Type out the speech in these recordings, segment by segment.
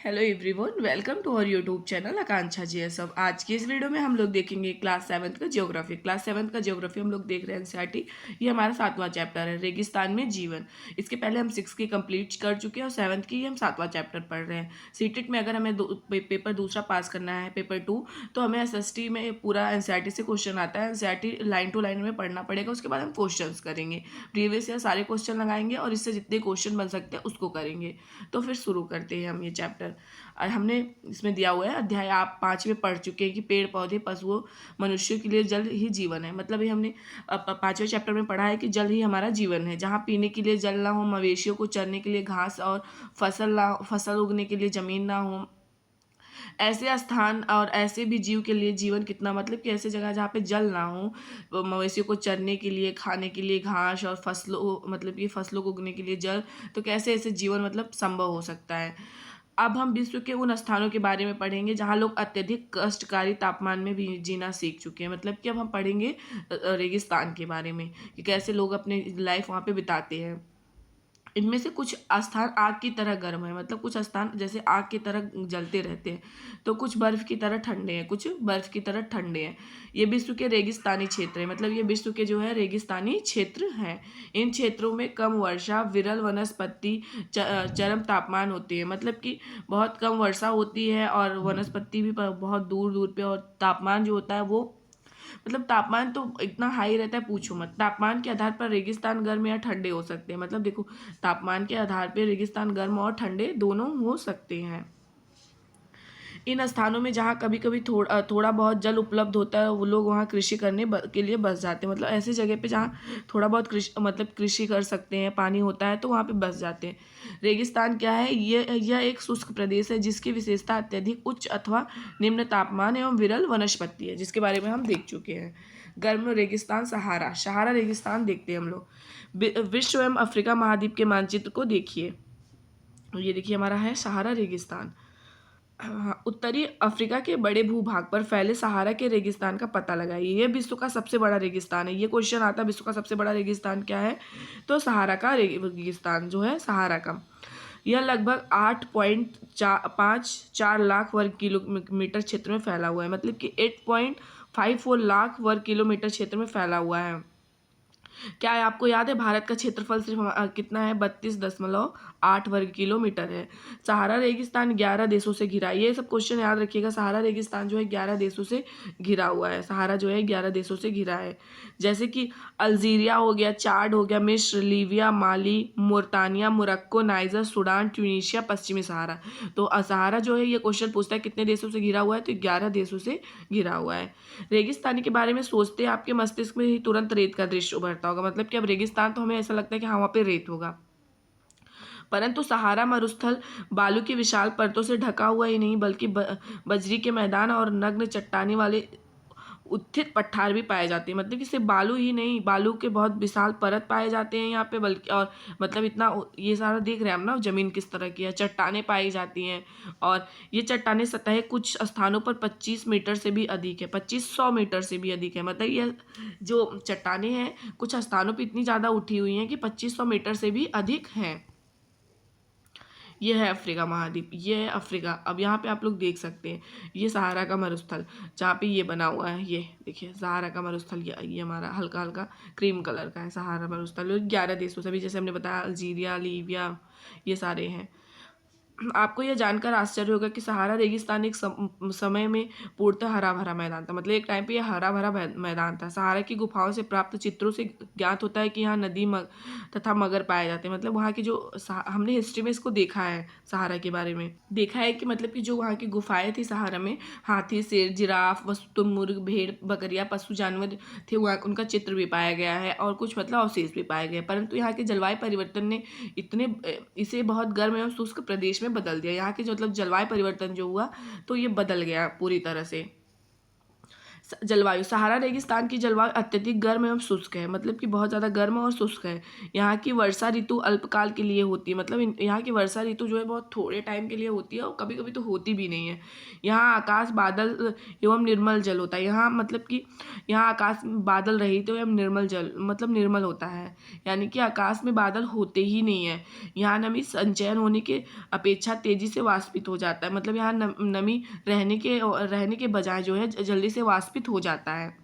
Hello everyone, welcome to our YouTube channel Akanksha GSF. आज की इस वीडियो में हम लोग देखेंगे क्लास 7 का ज्योग्राफी। क्लास 7 का ज्योग्राफी हम लोग देख रहे हैं एनसीईआरटी। ये हमारा 7वां चैप्टर है, रेगिस्तान में जीवन। इसके पहले हम 6 की कंप्लीट कर चुके हैं और 7 की हम 7वां चैप्टर पढ़ रहे हैं। सीटेट में अगर हमें पेपर दूसरा पास करना है, पेपर 2, तो हमें एसएसटी में पूरा एनसीईआरटी से क्वेश्चन आता है। एनसीईआरटी लाइन टू लाइन में पढ़ना पड़ेगा। उसके बाद हम क्वेश्चन करेंगे, प्रीवियस ईयर सारे क्वेश्चन लगाएंगे और इससे जितने क्वेश्चन बन सकते हैं उसको करेंगे। तो फिर शुरू करते हैं हम ये चैप्टर। और हमने इसमें दिया हुआ है अध्याय आप 5 में पढ़ चुके हैं कि पेड़ पौधे पशुओं मनुष्यों के लिए जल ही जीवन है। मतलब ये हमने 5वें चैप्टर में पढ़ा है कि जल ही हमारा जीवन है। जहाँ पीने के लिए जल ना हो, मवेशियों को चरने के लिए घास और फसल उगने के लिए ज़मीन ना हो, ऐसे स्थान और ऐसे भी जीव के लिए जीवन कितना, मतलब कि ऐसे जगह जहाँ पे जल ना हो, मवेशियों को चरने के लिए, खाने के लिए घास और फसलों, मतलब कि फसलों को उगने के लिए जल, तो कैसे ऐसे जीवन मतलब संभव हो सकता है। अब हम विश्व के उन स्थानों के बारे में पढ़ेंगे जहाँ लोग अत्यधिक कष्टकारी तापमान में भी जीना सीख चुके हैं। मतलब कि अब हम पढ़ेंगे रेगिस्तान के बारे में कि कैसे लोग अपनी लाइफ वहाँ पे बिताते हैं। इनमें से कुछ स्थान आग की तरह गर्म है, मतलब कुछ स्थान जैसे आग की तरह जलते रहते हैं, तो कुछ बर्फ की तरह ठंडे हैं, कुछ बर्फ की तरह ठंडे हैं। ये विश्व के रेगिस्तानी क्षेत्र है, मतलब ये विश्व के जो है रेगिस्तानी क्षेत्र हैं। इन क्षेत्रों में कम वर्षा, विरल वनस्पति, चरम तापमान होते हैं। मतलब कि बहुत कम वर्षा होती है और वनस्पति भी बहुत दूर दूर पे, और तापमान जो होता है वो, मतलब तापमान तो इतना हाई रहता है पूछो मत। तापमान के आधार पर रेगिस्तान गर्म या ठंडे हो सकते हैं। मतलब देखो, तापमान के आधार पर रेगिस्तान गर्म और ठंडे दोनों हो सकते हैं। इन स्थानों में जहाँ कभी कभी थोड़ा बहुत जल उपलब्ध होता है, वो लोग वहाँ कृषि करने के लिए बस जाते हैं। मतलब ऐसी जगह पे जहाँ थोड़ा बहुत कृषि कर सकते हैं, पानी होता है, तो वहाँ पे बस जाते हैं। रेगिस्तान क्या है? यह एक शुष्क प्रदेश है जिसकी विशेषता अत्यधिक उच्च अथवा निम्न तापमान एवं विरल वनस्पति है, जिसके बारे में हम देख चुके हैं। गर्म रेगिस्तान सहारा, सहारा रेगिस्तान देखते हैं हम लोग। विश्व एवं अफ्रीका महाद्वीप के मानचित्र को देखिए। ये देखिए हमारा है सहारा रेगिस्तान। हाँ, उत्तरी अफ्रीका के बड़े भूभाग पर फैले सहारा के रेगिस्तान का पता लगाइए। यह विश्व का सबसे बड़ा रेगिस्तान है। ये क्वेश्चन आता है, विश्व का सबसे बड़ा रेगिस्तान क्या है? तो सहारा का रेगिस्तान जो है, सहारा का। यह लगभग 8.54 लाख वर्ग किलोमीटर क्षेत्र में फैला हुआ है। मतलब कि 8.54 लाख वर्ग किलोमीटर क्षेत्र में फैला हुआ है। क्या है आपको याद है? भारत का क्षेत्रफल सिर्फ कितना है? 32.8 वर्ग किलोमीटर है। सहारा रेगिस्तान 11 देशों से घिरा है। ये सब क्वेश्चन याद रखिएगा। सहारा रेगिस्तान जो है 11 देशों से घिरा हुआ है। सहारा जो है 11 देशों से घिरा है, जैसे कि अल्जीरिया हो गया, चाड हो गया, मिस्र, लीबिया, माली, मोरतानिया, मोरक्को, नाइजर, सूडान, ट्यूनीशिया, पश्चिमी सहारा। तो सहारा जो है, ये क्वेश्चन पूछता है कितने देशों से घिरा हुआ है, तो 11 देशों से घिरा हुआ है। रेगिस्तानी के बारे में सोचते हैं आपके मस्तिष्क में ही तुरंत रेत का दृश्य उभरता होगा। मतलब कि अब रेगिस्तान तो हमें ऐसा लगता है कि हाँ वहाँ पे रेत होगा, परंतु सहारा मरुस्थल बालू की विशाल परतों से ढका हुआ ही नहीं, बल्कि बजरी के मैदान और नग्न चट्टानी वाले उत्थित पठार भी पाए जाते हैं। मतलब कि सिर्फ बालू ही नहीं, बालू के बहुत विशाल परत पाए जाते हैं यहाँ पे, बल्कि और मतलब इतना, ये सारा देख रहे हैं हम ना जमीन किस तरह की है। चट्टानें पाई जाती हैं, और ये चट्टानें सतह कुछ स्थानों पर 25 मीटर से भी अधिक है, 2500 मीटर से भी अधिक है। मतलब ये जो चट्टानें हैं कुछ स्थानों पर इतनी ज़्यादा उठी हुई हैं कि 2500 मीटर से भी अधिक हैं। ये है अफ्रीका महाद्वीप, ये है अफ्रीका। अब यहाँ पे आप लोग देख सकते हैं ये सहारा का मरुस्थल, जहाँ पे ये बना हुआ है, ये देखिए सहारा का मरुस्थल। ये हमारा हल्का हल्का क्रीम कलर का है सहारा मरुस्थल। 11 देशों से भी, जैसे हमने बताया, अल्जीरिया, लीबिया, ये सारे हैं। आपको यह जानकर आश्चर्य होगा कि सहारा रेगिस्तान एक समय में पूर्णतः हरा भरा मैदान था। मतलब एक टाइम पे यह हरा भरा मैदान था। सहारा की गुफाओं से प्राप्त चित्रों से ज्ञात होता है कि यहाँ नदी तथा मगर पाए जाते हैं। मतलब वहाँ की जो हमने हिस्ट्री में इसको देखा है, सहारा के बारे में देखा है कि मतलब कि जो वहाँ की गुफाएं थी सहारा में, हाथी, शेर, जिराफ, वस्तुमुर्ग, भेड़, बकरिया, पशु जानवर थे, वहाँ उनका चित्र भी पाया गया है और कुछ मतलब अवशेष भी पाए गए। परंतु यहाँ के जलवायु परिवर्तन ने इसे बहुत गर्म एवं शुष्क प्रदेश में बदल दिया। यहाँ के जो मतलब जलवायु परिवर्तन जो हुआ, तो ये बदल गया पूरी तरह से। जलवायु, सहारा रेगिस्तान की जलवायु अत्यधिक गर्म एवं शुष्क है, मतलब कि बहुत ज़्यादा गर्म और शुष्क है। यहाँ की वर्षा ऋतु अल्पकाल के लिए होती है, मतलब यहाँ की वर्षा ऋतु जो है बहुत थोड़े टाइम के लिए होती है और कभी कभी तो होती भी नहीं है। यहाँ आकाश बादल एवं निर्मल जल होता है। यहाँ मतलब कि यहाँ आकाश में बादल रहित एवं निर्मल जल, मतलब निर्मल होता है, यानी कि आकाश में बादल होते ही नहीं है। यहाँ नमी संचयन होने के अपेक्षा तेजी से वाष्पित हो जाता है, मतलब यहाँ नमी रहने के बजाय जो है जल्दी से वाष्पित हो जाता है।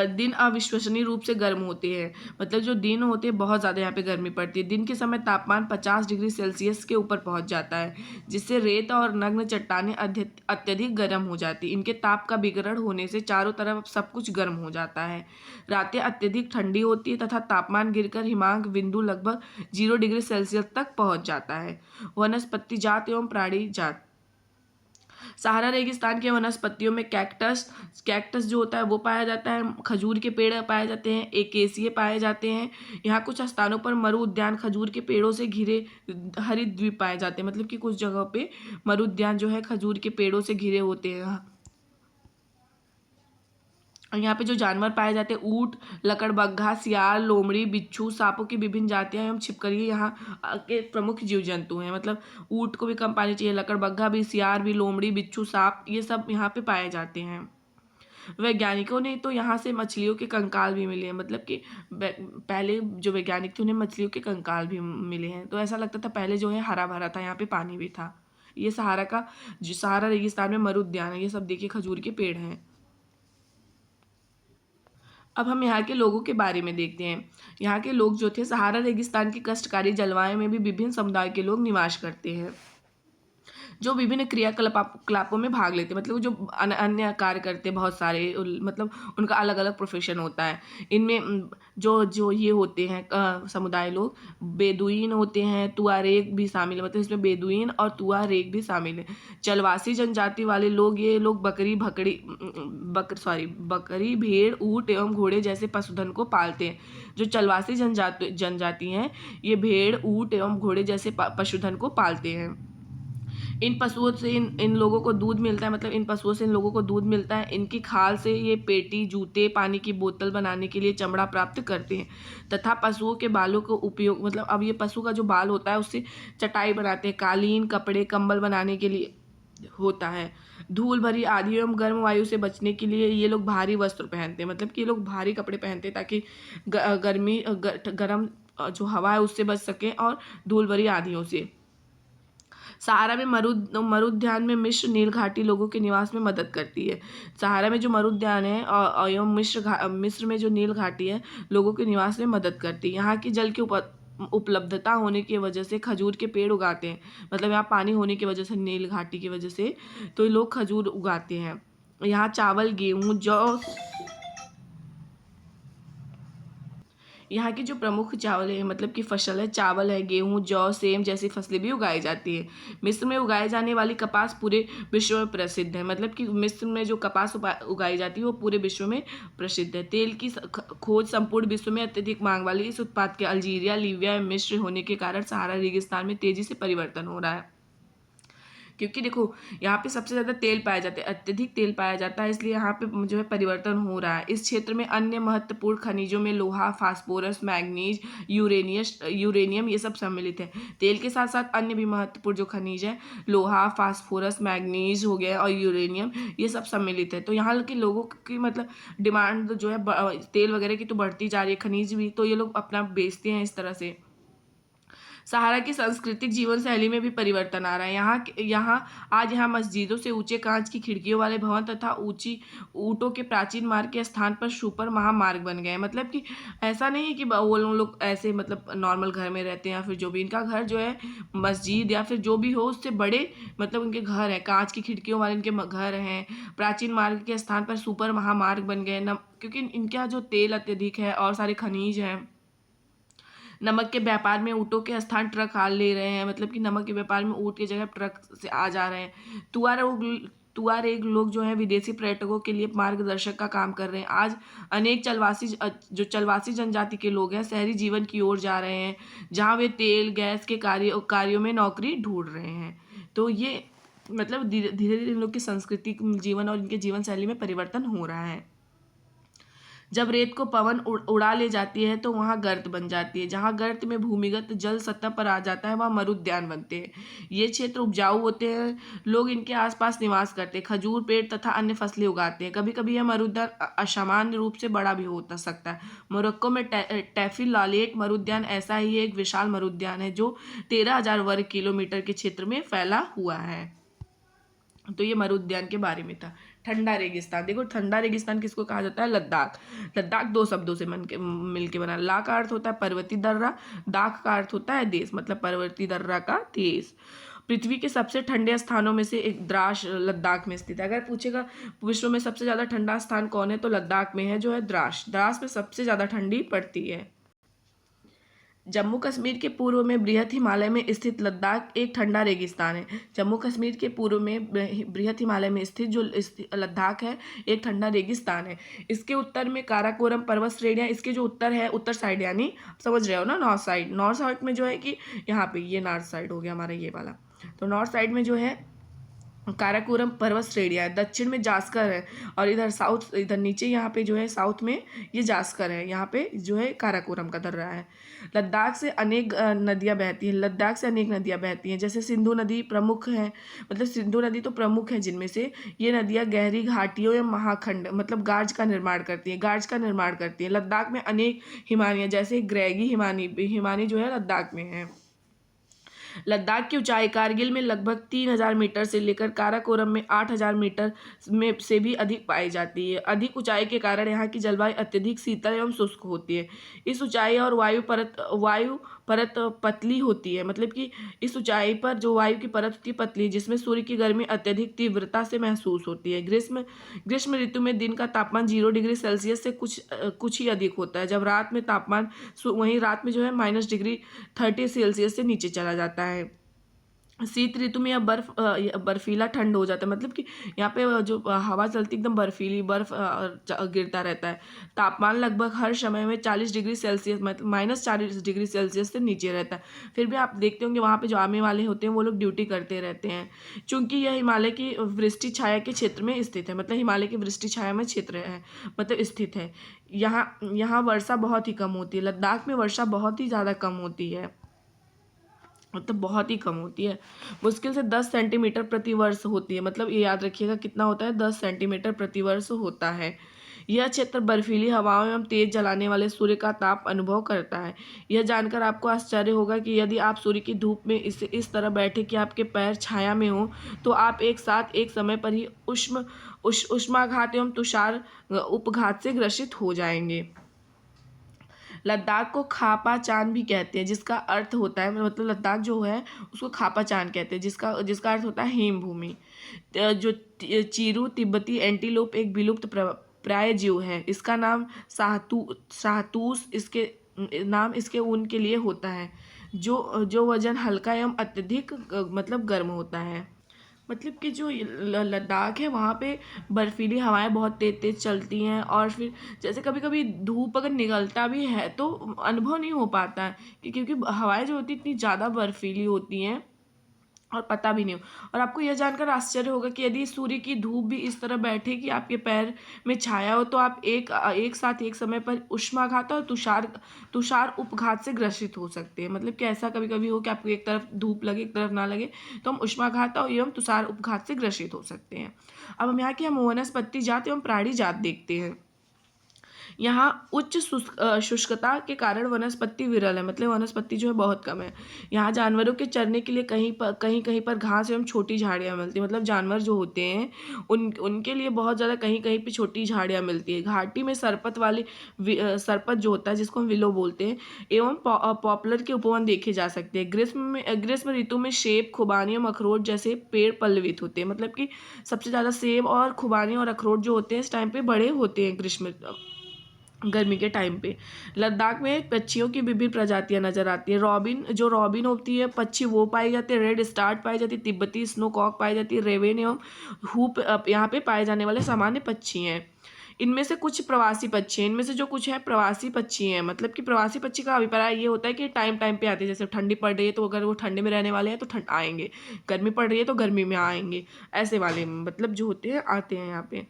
दिन अविश्वसनीय रूप से गर्म होते हैं, मतलब जो दिन होते हैं बहुत ज़्यादा यहाँ पे गर्मी पड़ती है। दिन के समय तापमान 50 डिग्री सेल्सियस के ऊपर पहुँच जाता है, जिससे रेत और नग्न चट्टानें अत्यधिक गर्म हो जाती है। इनके ताप का विकिरण होने से चारों तरफ सब कुछ गर्म हो जाता है। रातें अत्यधिक ठंडी होती है तथा तापमान गिरकर हिमांक बिंदु लगभग 0 डिग्री सेल्सियस तक पहुँच जाता है। वनस्पति जात एवं प्राणी जात, सहारा रेगिस्तान के वनस्पतियों में कैक्टस जो होता है वो पाया जाता है, खजूर के पेड़ पाए जाते हैं, एकेसिए पाए जाते हैं। यहाँ कुछ स्थानों पर मरु उद्यान खजूर के पेड़ों से घिरे हरित द्वीप पाए जाते हैं, मतलब कि कुछ जगह पे मरु उद्यान जो है खजूर के पेड़ों से घिरे होते हैं। यहाँ पे जो जानवर पाए जाते हैं, ऊंट, लकड़बग्घा, सियार, लोमड़ी, बिच्छू, सांपों की विभिन्न जातियां एवं छिपकली यहाँ के प्रमुख जीव जंतु हैं। मतलब ऊंट को भी कम पानी चाहिए, लकड़बग्घा भी, सियार भी, लोमड़ी, बिच्छू, सांप, ये सब यहाँ पे पाए जाते हैं। वैज्ञानिकों ने तो यहाँ से मछलियों के कंकाल भी मिले हैं, मतलब कि पहले जो वैज्ञानिक थे उन्हें मछलियों के कंकाल भी मिले हैं। तो ऐसा लगता था पहले जो है हरा भरा था, यहाँ पे पानी भी था। ये सहारा का जो सहारा रेगिस्तान में मरु उद्यान है, ये सब देखिए खजूर के पेड़ हैं। अब हम यहाँ के लोगों के बारे में देखते हैं। यहाँ के लोग जो थे, सहारा रेगिस्तान की कष्टकारी जलवायु में भी विभिन्न समुदाय के लोग निवास करते हैं, जो विभिन्न क्रियाकलापों में भाग लेते हैं, मतलब जो अन्य कार्य करते हैं बहुत सारे, मतलब उनका अलग अलग प्रोफेशन होता है। इनमें जो जो ये होते हैं समुदाय लोग, बेदुइन होते हैं, तुआरेग भी शामिल है, मतलब इसमें बेदुइन और तुआरेग भी शामिल है। चलवासी जनजाति वाले लोग, ये लोग बकरी, भेड़, ऊँट एवं घोड़े जैसे पशुधन को पालते हैं। जो चलवासी जनजाति हैं, ये भेड़, ऊँट एवं घोड़े जैसे पशुधन को पालते हैं। इन पशुओं से इन लोगों को दूध मिलता है, मतलब इन पशुओं से इन लोगों को दूध मिलता है। इनकी खाल से ये पेटी, जूते, पानी की बोतल बनाने के लिए चमड़ा प्राप्त करते हैं तथा पशुओं के बालों को उपयोग, मतलब अब ये पशु का जो बाल होता है उससे चटाई बनाते हैं, कालीन, कपड़े, कंबल बनाने के लिए होता है। धूल भरी आंधी एवं गर्म वायु से बचने के लिए ये लोग भारी वस्त्र पहनते हैं, मतलब कि ये लोग भारी कपड़े पहनते हैं ताकि गर्म जो हवा है उससे बच सके और धूल भरी आंधियों से। सहारा में मरुद्यान में मिश्र नील घाटी लोगों के निवास में मदद करती है। सहारा में जो मरुद्यान है एवं मिस्र में जो नील घाटी है लोगों के निवास में मदद करती है। यहाँ की जल की उपलब्धता होने की वजह से खजूर के पेड़ उगाते हैं, मतलब यहाँ पानी होने की वजह से, नील घाटी की वजह से, तो लोग खजूर उगाते हैं। यहाँ चावल, गेहूँ, जौ, यहाँ की जो प्रमुख चावल है, मतलब कि फसल है, चावल है, गेहूँ, जौ, सेम जैसी फसलें भी उगाई जाती है। मिस्र में उगाए जाने वाली कपास पूरे विश्व में प्रसिद्ध है, मतलब कि मिस्र में जो कपास उगाई जाती है वो पूरे विश्व में प्रसिद्ध है। तेल की खोज संपूर्ण विश्व में अत्यधिक मांग वाली इस उत्पाद के अल्जीरिया, लीबिया या मिस्र होने के कारण सहारा रेगिस्तान में तेजी से परिवर्तन हो रहा है। क्योंकि देखो यहाँ पे सबसे ज़्यादा तेल पाया जाता है, अत्यधिक तेल पाया जाता है, इसलिए यहाँ पे जो है परिवर्तन हो रहा है। इस क्षेत्र में अन्य महत्वपूर्ण खनिजों में लोहा, फास्फोरस, मैग्नीज, यूरेनियम ये सब सम्मिलित है। तेल के साथ साथ अन्य भी महत्वपूर्ण जो खनिज है, लोहा, फास्फोरस, मैग्नीज हो गया और यूरेनियम, ये सब सम्मिलित है। तो यहाँ के लोगों की मतलब डिमांड जो है तेल वगैरह की तो बढ़ती जा रही है, खनिज भी, तो ये लोग अपना बेचते हैं इस तरह से। सहारा की सांस्कृतिक जीवन शैली में भी परिवर्तन आ रहा है। यहाँ मस्जिदों से ऊंचे कांच की खिड़कियों वाले भवन तथा ऊंची ऊँटों के प्राचीन मार्ग के स्थान पर सुपर महामार्ग बन गए हैं। मतलब कि ऐसा नहीं है कि वो लोग ऐसे मतलब नॉर्मल घर में रहते हैं या फिर जो भी, इनका घर जो है मस्जिद या फिर जो भी हो उससे बड़े, मतलब उनके घर हैं, कांच की खिड़कियों वाले इनके घर हैं। प्राचीन मार्ग के स्थान पर सुपर महामार्ग बन गए क्योंकि इनका जो तेल अत्यधिक है और सारे खनिज हैं। नमक के व्यापार में ऊँटों के स्थान ट्रक हाल ले रहे हैं, मतलब कि नमक के व्यापार में ऊँट की जगह ट्रक से आ जा रहे हैं। तुआरेग लोग जो है विदेशी पर्यटकों के लिए मार्गदर्शक का काम कर रहे हैं। आज अनेक चलवासी जनजाति के लोग हैं शहरी जीवन की ओर जा रहे हैं, जहाँ वे तेल गैस के कार्यों में नौकरी ढूंढ रहे हैं। तो ये मतलब धीरे धीरे इन लोग की संस्कृति, जीवन और इनके जीवन शैली में परिवर्तन हो रहा है। जब रेत को पवन उड़ा ले जाती है तो वहाँ गर्त बन जाती है। जहाँ गर्त में भूमिगत जल सतह पर आ जाता है वहाँ मरुद्यान बनते हैं। ये क्षेत्र उपजाऊ होते हैं, लोग इनके आसपास निवास करते हैं, खजूर पेड़ तथा अन्य फसलें उगाते हैं। कभी कभी यह मरुद्यान असामान्य रूप से बड़ा भी हो सकता है। मोरक्को में टैफिल लालेट मरुद्यान ऐसा ही एक विशाल मरुद्यान है जो 13,000 वर्ग किलोमीटर के क्षेत्र में फैला हुआ है। तो ये मरुद्यान के बारे में था। ठंडा रेगिस्तान, देखो ठंडा रेगिस्तान किसको कहा जाता है? लद्दाख। लद्दाख दो शब्दों से मिलके बना। ला का अर्थ होता है पर्वतीय दर्रा, दाख का अर्थ होता है देश, मतलब पर्वतीय दर्रा का देश। पृथ्वी के सबसे ठंडे स्थानों में से एक द्रास लद्दाख में स्थित है। अगर पूछेगा विश्व में सबसे ज़्यादा ठंडा स्थान कौन है, तो लद्दाख में है, जो है द्रास। द्रास में सबसे ज़्यादा ठंडी पड़ती है। जम्मू कश्मीर के पूर्व में बृहत हिमालय में स्थित लद्दाख एक ठंडा रेगिस्तान है। जम्मू कश्मीर के पूर्व में बृहत हिमालय में स्थित जो लद्दाख है एक ठंडा रेगिस्तान है। इसके उत्तर में काराकोरम पर्वत श्रेणियाँ, इसके जो उत्तर है, उत्तर साइड यानी समझ रहे हो ना, नॉर्थ साइड। नॉर्थ साइड में जो है कि यहाँ पे ये नॉर्थ साइड हो गया हमारा ये वाला। तो नॉर्थ साइड में जो है काराकोरम पर्वत श्रेणियाँ है, दक्षिण में जास्कर है, और इधर साउथ, इधर नीचे यहाँ पे जो है साउथ में ये जास्कर है, यहाँ पे जो है काराकोरम का दर्रा है। लद्दाख से अनेक नदियाँ बहती हैं। लद्दाख से अनेक नदियाँ बहती हैं, जैसे सिंधु नदी प्रमुख है, मतलब सिंधु नदी तो प्रमुख है, जिनमें से ये नदियाँ गहरी घाटियों या महाखंड मतलब गार्ज का निर्माण करती हैं, गार्ज का निर्माण करती हैं। लद्दाख में अनेक हिमानियाँ, जैसे ग्रेगी हिमानी जो है लद्दाख में है। लद्दाख की ऊंचाई कारगिल में लगभग 3,000 मीटर से लेकर काराकोरम में 8,000 मीटर में से भी अधिक पाई जाती है। अधिक ऊंचाई के कारण यहाँ की जलवायु अत्यधिक शीतल एवं शुष्क होती है। इस ऊंचाई और वायु परत पतली होती है, मतलब कि इस ऊंचाई पर जो वायु की परत होती है पतली, जिसमें सूर्य की गर्मी अत्यधिक तीव्रता से महसूस होती है। ग्रीष्म ऋतु में दिन का तापमान 0 डिग्री सेल्सियस से कुछ ही अधिक होता है, जब रात में तापमान वहीं रात में जो है -30 सेल्सियस से नीचे चला जाता है। शीत ऋतु में यह बर्फीला ठंड हो जाता है, मतलब कि यहाँ पे जो हवा चलती एकदम बर्फीली, बर्फ गिरता रहता है। तापमान लगभग हर समय में 40 डिग्री सेल्सियस मतलब -40 डिग्री सेल्सियस से नीचे रहता है। फिर भी आप देखते होंगे वहाँ पे जो आर्मी वाले होते हैं वो लोग ड्यूटी करते रहते हैं, चूँकि यह हिमालय की वृष्टि छाया के क्षेत्र में स्थित है, मतलब हिमालय की वृष्टि छाया में क्षेत्र है, मतलब स्थित है। यहाँ वर्षा बहुत ही कम होती है। लद्दाख में वर्षा बहुत ही ज़्यादा कम होती है, मतलब बहुत ही कम होती है, मुश्किल से 10 सेंटीमीटर प्रति वर्ष होती है। मतलब ये याद रखिएगा कितना होता है, 10 सेंटीमीटर प्रति वर्ष होता है। यह क्षेत्र बर्फीली हवाओं एवं तेज जलाने वाले सूर्य का ताप अनुभव करता है। यह जानकर आपको आश्चर्य होगा कि यदि आप सूर्य की धूप में इस तरह बैठे कि आपके पैर छाया में हो, तो आप एक साथ एक समय पर ही उष्माघात एवं तुषार उपघात से ग्रसित हो जाएंगे। लद्दाख को खापा चांद भी कहते हैं, जिसका अर्थ होता है, मतलब लद्दाख जो है उसको खापा चांद कहते हैं, जिसका अर्थ होता है हेम भूमि। जो चीरू तिब्बती एंटीलोप एक विलुप्त प्राय जीव है। इसका नाम शाहतूस इसके ऊन के लिए होता है, जो वजन हल्का एवं अत्यधिक मतलब गर्म होता है। मतलब कि जो लद्दाख है वहाँ पे बर्फीली हवाएं बहुत तेज तेज चलती हैं, और फिर जैसे कभी कभी धूप अगर निकलता भी है तो अनुभव नहीं हो पाता है, क्योंकि हवाएं जो होती इतनी ज़्यादा बर्फीली होती हैं और पता भी नहीं हो। और आपको यह जानकर आश्चर्य होगा कि यदि सूर्य की धूप भी इस तरह बैठे कि आपके पैर में छाया हो, तो आप एक साथ एक समय पर उष्माघात और तुषार उपघात से ग्रसित हो सकते हैं। मतलब कि ऐसा कभी कभी हो कि आपको एक तरफ धूप लगे एक तरफ ना लगे, तो हम उष्माघात एवं तुषार उपघात से ग्रसित हो सकते हैं। अब हम यहाँ की वनस्पति जात एवं प्राणी जात देखते हैं। यहाँ उच्च शुष्कता के कारण वनस्पति विरल है, मतलब वनस्पति जो है बहुत कम है। यहाँ जानवरों के चरने के लिए कहीं पर घास एवं छोटी झाड़ियाँ मिलती हैं, मतलब जानवर जो होते हैं उनके लिए बहुत ज़्यादा कहीं कहीं पे छोटी झाड़ियाँ मिलती है। घाटी में सरपत जो होता है, जिसको हम विलो बोलते हैं, एवं पॉपुलर के उपवन देखे जा सकते हैं। ग्रीष्म ऋतु में सेब, खुबानी और अखरोट जैसे पेड़ पल्लवित होते हैं, मतलब कि सबसे ज़्यादा सेब और खुबानी और अखरोट जो होते हैं इस टाइम पे बड़े होते हैं गर्मी के टाइम पे। लद्दाख में पक्षियों की विभिन्न प्रजातियां नजर आती है। रॉबिन होती है पक्षी, वो पाई जाती है। रेड स्टार्ट पाई जाती है, तिब्बती स्नो कॉक पाई जाती है। रेवेन एवं हुप यहाँ पे पाए जाने वाले सामान्य पक्षी हैं। इनमें से कुछ प्रवासी पक्षी हैं, इनमें से जो कुछ है प्रवासी पक्षी हैं, मतलब कि प्रवासी पक्षी का अभिप्राय ये होता है कि टाइम टाइम पे आते हैं। जैसे ठंडी पड़ रही है तो अगर वो ठंडे में रहने वाले हैं तो ठंड आएंगे, गर्मी पड़ रही है तो गर्मी में आएंगे, ऐसे वाले मतलब जो होते हैं आते हैं यहाँ पे।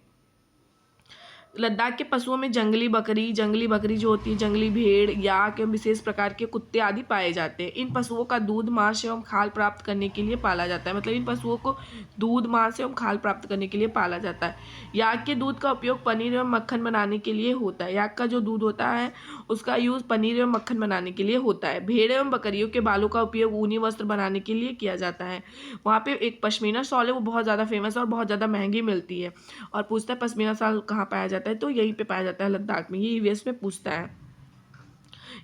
लद्दाख के पशुओं में जंगली बकरी जो होती है, जंगली भेड़, याक एवं विशेष प्रकार के कुत्ते आदि पाए जाते हैं। इन पशुओं का दूध, मांस एवं खाल प्राप्त करने के लिए पाला जाता है, मतलब इन पशुओं को दूध, मांस एवं खाल प्राप्त करने के लिए पाला जाता है। याक के दूध का उपयोग पनीर एवं मक्खन बनाने के लिए होता है। याक का जो दूध होता है उसका यूज पनीर एवं मक्खन बनाने के लिए होता है। भेड़ एवं बकरियों के बालों का उपयोग ऊनी वस्त्र बनाने के लिए किया जाता है। वहाँ पे एक पश्मीना शॉल है, वो बहुत ज़्यादा फेमस है और बहुत ज़्यादा महंगी मिलती है। और पूछता है पश्मीना शॉल कहाँ पाया जाता है, तो यहीं पे पाया जाता है लद्दाख में, ये ईवीएस में पूछता है।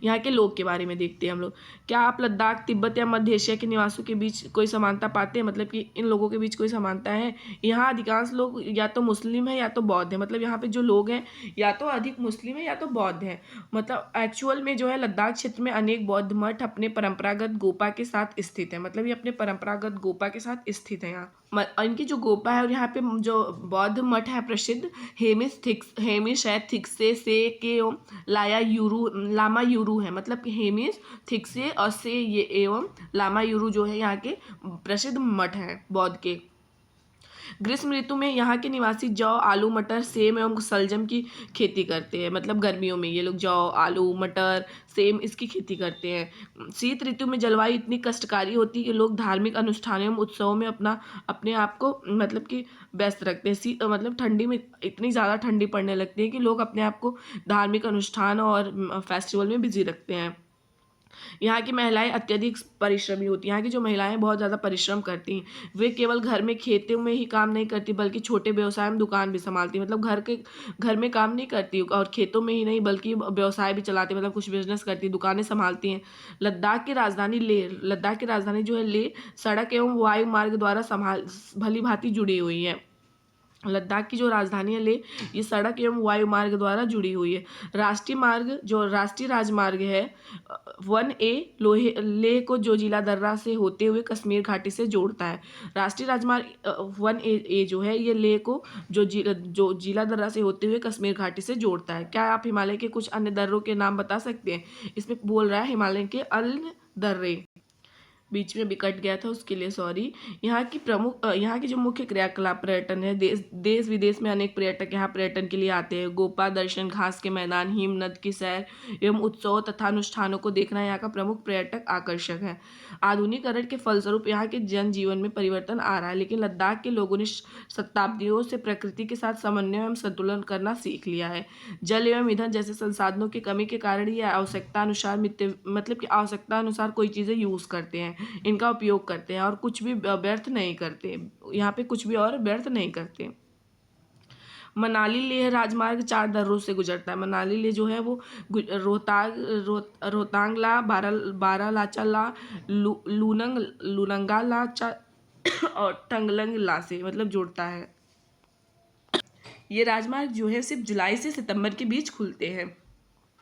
यहाँ के लोग के बारे में देखते हैं हम लोग। क्या आप लद्दाख, तिब्बत या मध्य एशिया के निवासियों के बीच कोई समानता पाते हैं, मतलब कि इन लोगों के बीच कोई समानता है? यहाँ अधिकांश लोग या तो मुस्लिम है या तो बौद्ध है, मतलब यहाँ पे जो लोग हैं या तो अधिक मुस्लिम है या तो बौद्ध है। मतलब एक्चुअल में जो है लद्दाख क्षेत्र में अनेक बौद्ध मठ अपने परंपरागत गोपा के साथ स्थित है, मतलब ये अपने परंपरागत गोपा के साथ स्थित है यहाँ। इनकी जो गोपा है और यहाँ पे जो बौद्ध मठ है प्रसिद्ध, हेमिस है, थिक्से से के लामा यूरू है, मतलब कि हेमिस, थिक्से और से ये एवं लामा यूरू जो है यहाँ के प्रसिद्ध मठ हैं बौद्ध के। ग्रीष्म ऋतु में यहाँ के निवासी जौ, आलू, मटर, सेम एवं सलजम की खेती करते हैं, मतलब गर्मियों में ये लोग जौ, आलू, मटर, सेम इसकी खेती करते हैं। शीत ऋतु में जलवायु इतनी कष्टकारी होती है कि लोग धार्मिक अनुष्ठानों एवं उत्सवों में अपने आप को मतलब कि व्यस्त रखते हैं। मतलब ठंडी में इतनी ज़्यादा ठंडी पड़ने लगती है कि लोग अपने आप को धार्मिक अनुष्ठान और फेस्टिवल में बिजी रखते हैं। यहाँ की महिलाएं अत्यधिक परिश्रमी होती हैं। यहाँ की जो महिलाएं बहुत ज़्यादा परिश्रम करती हैं। वे केवल घर में खेतों में ही काम नहीं करती बल्कि छोटे व्यवसाय में दुकान भी संभालती, मतलब घर में काम नहीं करती और खेतों में ही नहीं बल्कि व्यवसाय भी चलाती, मतलब कुछ बिजनेस करती, दुकानें संभालती हैं। लद्दाख की राजधानी जो है लेह सड़क एवं वायु मार्ग द्वारा भली भांति जुड़ी हुई है। लद्दाख की जो राजधानी है लेह, ये सड़क एवं वायु मार्ग द्वारा जुड़ी हुई है। राष्ट्रीय राजमार्ग है 1A लेह को जो जिला दर्रा से होते हुए कश्मीर घाटी से जोड़ता है। राष्ट्रीय राजमार्ग 1A जो है ये लेह को जो जिला दर्रा से होते हुए कश्मीर घाटी से जोड़ता है। क्या आप हिमालय के कुछ अन्य दर्रों के नाम बता सकते हैं? इसमें बोल रहा है हिमालय के अन्य दर्रे, बीच में भी कट गया था उसके लिए सॉरी। यहाँ की जो मुख्य क्रियाकलाप पर्यटन है, देश विदेश में अनेक पर्यटक यहाँ पर्यटन के लिए आते हैं। गोपा दर्शन, घास के मैदान, हिमनद की सैर एवं उत्सव तथा अनुष्ठानों को देखना यहाँ का प्रमुख पर्यटक आकर्षक है। आधुनिकीकरण के फलस्वरूप यहाँ के जनजीवन में परिवर्तन आ रहा है, लेकिन लद्दाख के लोगों ने शताब्दियों से प्रकृति के साथ समन्वय एवं संतुलन करना सीख लिया है। जल एवं ईंधन जैसे संसाधनों की कमी के कारण ये आवश्यकता अनुसार मतलब कि आवश्यकता अनुसार कोई चीज़ें यूज़ करते हैं, इनका उपयोग करते हैं और कुछ भी व्यर्थ नहीं करते। यहाँ पे कुछ भी और व्यर्थ नहीं करते। मनाली लेह राजमार्ग 4 दर्रों से गुजरता है। मनाली लेह जो है वो रोहतांगला, बारालाचा, लुनंगाला और टंगलंगला से मतलब जुड़ता है। ये राजमार्ग जो है सिर्फ जुलाई से सितंबर के बीच खुलते हैं।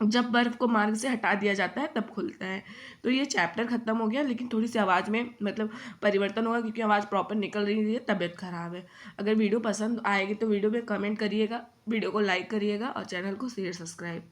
जब बर्फ को मार्ग से हटा दिया जाता है तब खुलता है। तो ये चैप्टर खत्म हो गया, लेकिन थोड़ी सी आवाज़ में मतलब परिवर्तन होगा क्योंकि आवाज़ प्रॉपर निकल रही है, तबीयत खराब है। अगर वीडियो पसंद आएगी तो वीडियो में कमेंट करिएगा, वीडियो को लाइक करिएगा और चैनल को शेयर सब्सक्राइब